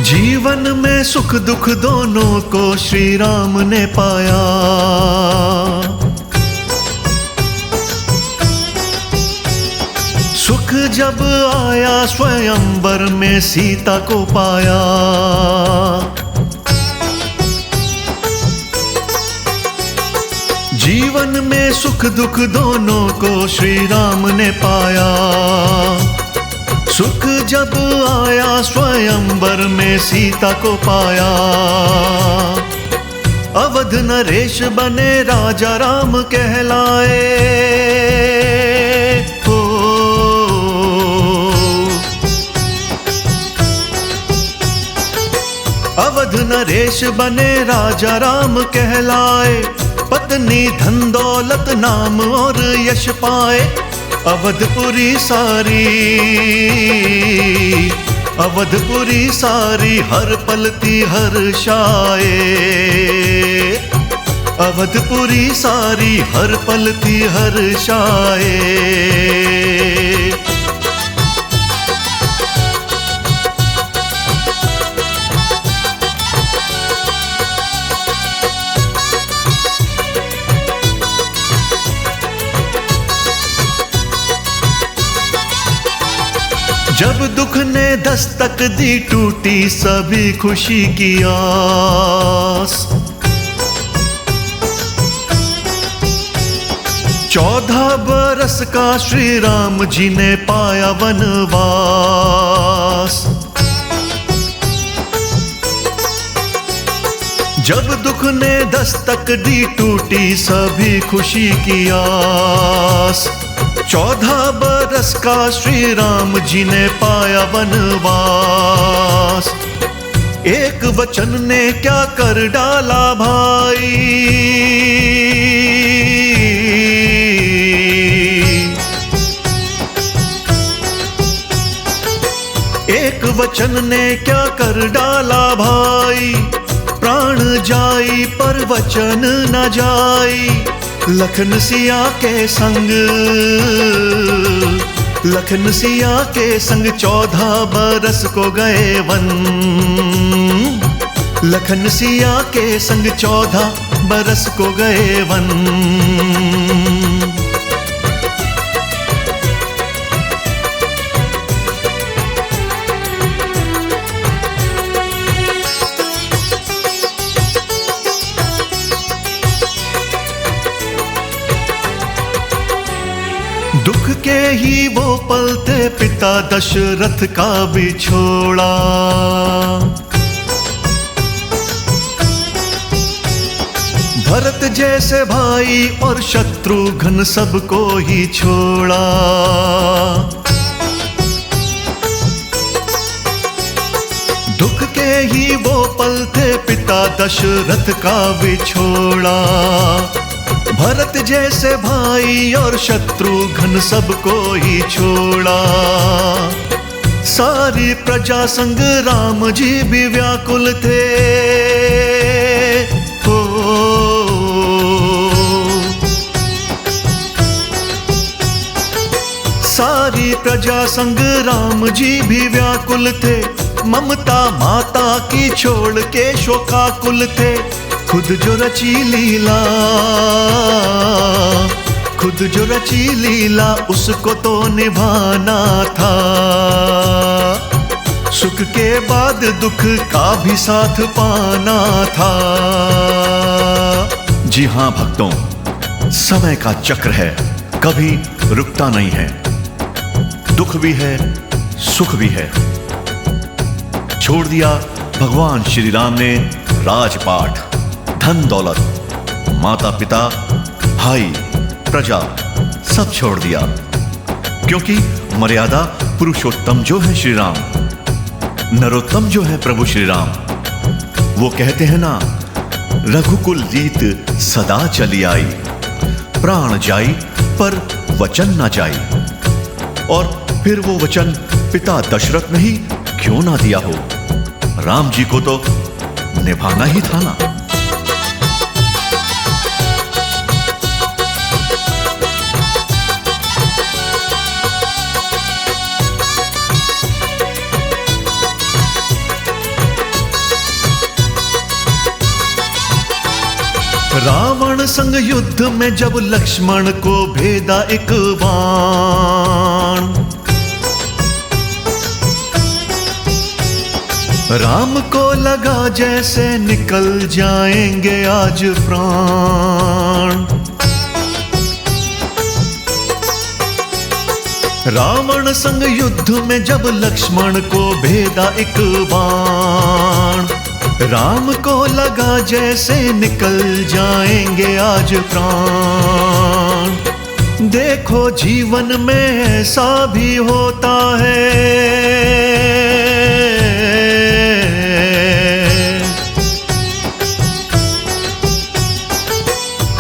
[SPEAKER 3] जीवन में सुख दुख दोनों को श्री राम ने पाया। सुख जब आया स्वयंवर में सीता को पाया। जीवन में सुख दुख दोनों को श्री राम ने पाया। सुख जब आया स्वयंवर में सीता को पाया। अवध नरेश बने राजा राम कहलाए हो। अवध नरेश बने राजा राम कहलाए। पत्नी धन दौलत नाम और यश पाए। अवधपुरी सारी, अवधपुरी सारी हर पलती हर्षाए। अवधपुरी सारी हर पलती हर्षाए। जब दुख ने दस्तक दी टूटी सभी खुशी की आस। 14 बरस का श्री राम जी ने पाया वनवास। जब दुख ने दस्तक दी टूटी सभी खुशी की आस। 14 बरस का श्री राम जी ने पाया वनवास। एक वचन ने क्या कर डाला भाई, एक वचन ने क्या कर डाला भाई। प्राण जाई पर वचन न जाई। लखन सिया के संग, लखन सिया के संग 14 बरस को गए वन। लखन सिया के संग 14 बरस को गए वन। दुख के ही वो पल थे पिता दशरथ का बिछोड़ा। भरत जैसे भाई और शत्रुघ्न सबको ही छोड़ा। दुख के ही वो पल थे पिता दशरथ का बिछोड़ा। भरत जैसे भाई और शत्रुघ्न सबको ही छोड़ा। सारी प्रजा संग राम जी भी व्याकुल थे। हो सारी प्रजा संग राम जी भी व्याकुल थे। ममता माता की छोड़ के शोकाकुल थे। खुद जो रची लीला, खुद जो रची लीला उसको तो निभाना था। सुख के बाद दुख का भी साथ पाना था। जी हां भक्तों, समय का चक्र है, कभी रुकता नहीं है। दुख भी है, सुख भी है। छोड़ दिया भगवान श्री राम ने राजपाट, धन दौलत, माता पिता, भाई, प्रजा सब छोड़ दिया। क्योंकि मर्यादा पुरुषोत्तम जो है श्री राम, नरोत्तम जो है प्रभु श्री राम, वो कहते हैं ना, रघुकुल रीत सदा चली आई। प्राण जाई पर वचन ना जाई। और फिर वो वचन पिता दशरथ ने ही क्यों ना दिया हो, राम जी को तो निभाना ही था ना। रावण संग युद्ध में जब लक्ष्मण को भेदा एक बाण। राम को लगा जैसे निकल जाएंगे आज प्राण। रावण संग युद्ध में जब लक्ष्मण को भेदा एक बाण। राम को लगा जैसे निकल जाएंगे आज प्राण। देखो जीवन में ऐसा भी होता है।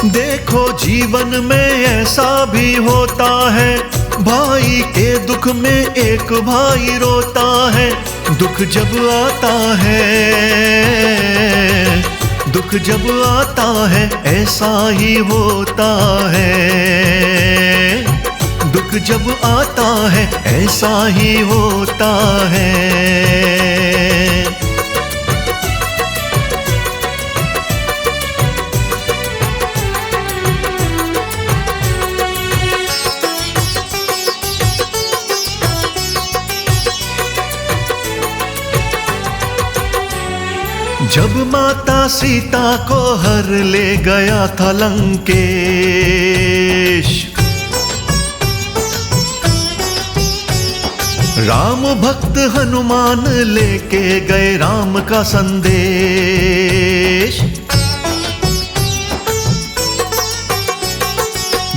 [SPEAKER 3] देखो जीवन में ऐसा भी होता है। भाई के दुख में एक भाई रोता है। दुख जब आता है, दुख जब आता है ऐसा ही होता है। दुख जब आता है ऐसा ही होता है। जब माता सीता को हर ले गया था लंकेश। राम भक्त हनुमान लेके गए राम का संदेश।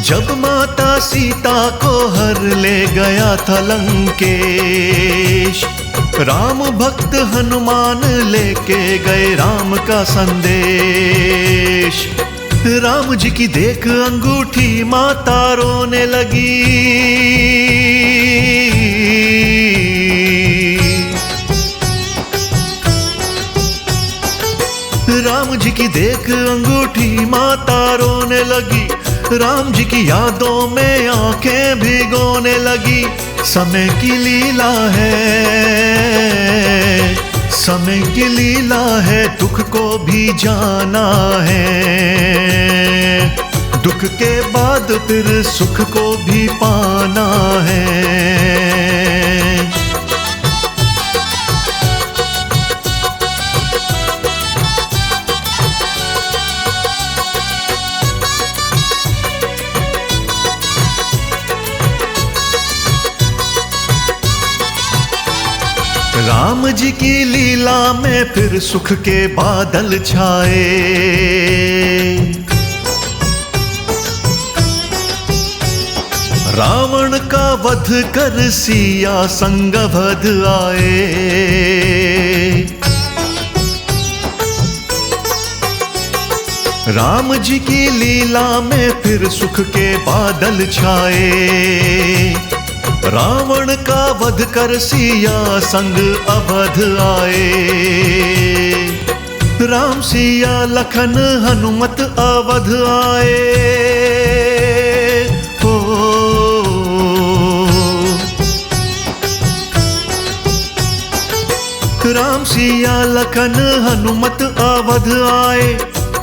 [SPEAKER 3] जब माता सीता को हर ले गया था लंकेश, राम भक्त हनुमान लेके गए राम का संदेश। राम जी की देख अंगूठी माता रोने लगी। राम जी की देख अंगूठी माता रोने लगी। राम जी की यादों में आंखें भिगोने लगी। समय की लीला है, समय की लीला है, दुख को भी जाना है। दुख के बाद फिर सुख को भी पाना है। राम जी की लीला में फिर सुख के बादल छाए। रावण का वध कर सिया संगभद आए। राम जी की लीला में फिर सुख के बादल छाए। रावण का वध कर सिया संग अवध आए। राम सिया लखन हनुमत अवध आए। हो राम सिया लखन हनुमत अवध आए।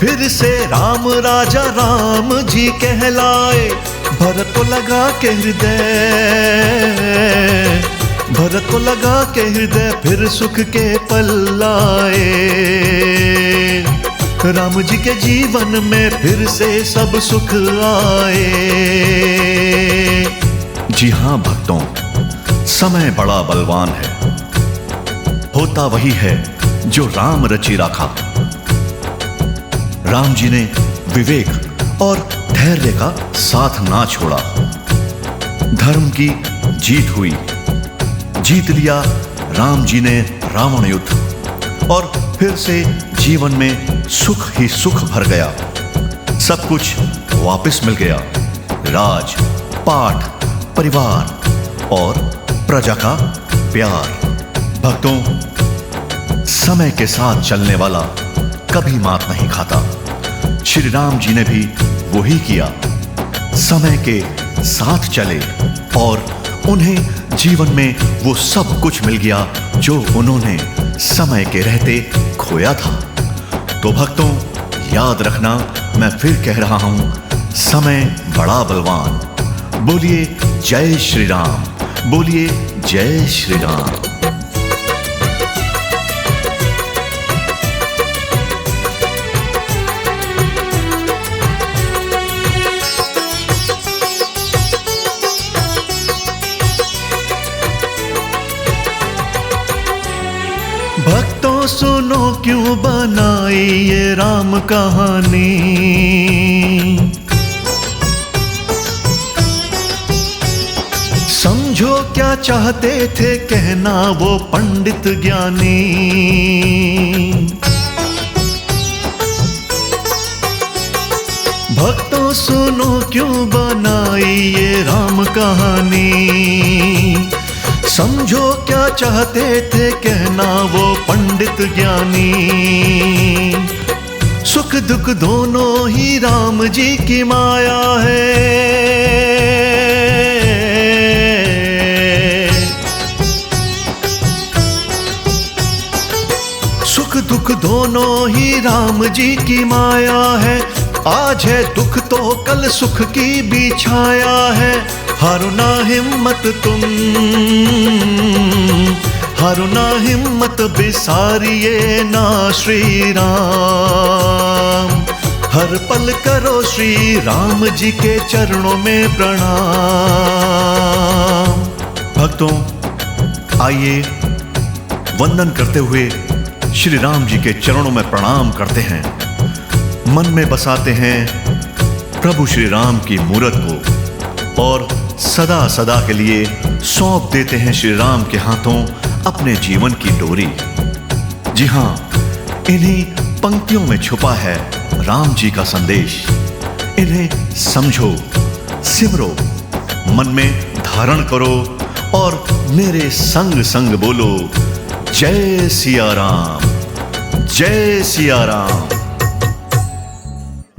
[SPEAKER 3] फिर से राम राजा राम जी कहलाए। भरत को लगा के हृदय, भरत को लगा के हृदय फिर सुख के पल आए। राम जी के जीवन में फिर से सब सुख आए। जी हाँ भक्तों, समय बड़ा बलवान है। होता वही है जो राम रची राखा। राम जी ने विवेक और धैर्य का साथ ना छोड़ा। धर्म की जीत हुई, जीत लिया राम जी ने रावण युद्ध, और फिर से जीवन में सुख ही सुख भर गया। सब कुछ वापस मिल गया। राज, पाठ, परिवार और प्रजा का प्यार। भक्तों, समय के साथ चलने वाला कभी मात नहीं खाता। श्री राम जी ने भी वही किया। समय के साथ चले और उन्हें जीवन में वो सब कुछ मिल गया जो उन्होंने समय के रहते खोया था। तो भक्तों, याद रखना, मैं फिर कह रहा हूं, समय बड़ा बलवान। बोलिए जय श्री राम, बोलिए जय श्री राम। भक्तों सुनो क्यों बनाई ये राम कहानी। समझो क्या चाहते थे कहना वो पंडित ज्ञानी। भक्तों सुनो क्यों बनाई ये राम कहानी। समझो क्या चाहते थे कहना वो पंडित ज्ञानी। सुख दुख दोनों ही राम जी की माया है। सुख दुख दोनों ही राम जी की माया है। आज है दुख तो कल सुख की भी छाया है। हारो ना हिम्मत तुम, हारो ना हिम्मत, बिसारिए ना श्री राम। हर पल करो श्री राम जी के चरणों में प्रणाम। भक्तों, आइए वंदन करते हुए श्री राम जी के चरणों में प्रणाम करते हैं। मन में बसाते हैं प्रभु श्री राम की मूरत को और सदा सदा के लिए सौंप देते हैं श्री राम के हाथों अपने जीवन की डोरी। जी हां, इन्हीं पंक्तियों में छुपा है राम जी का संदेश। इन्हें समझो, सिमरो, मन में धारण करो और मेरे संग संग बोलो, जय सिया राम, जय सिया राम।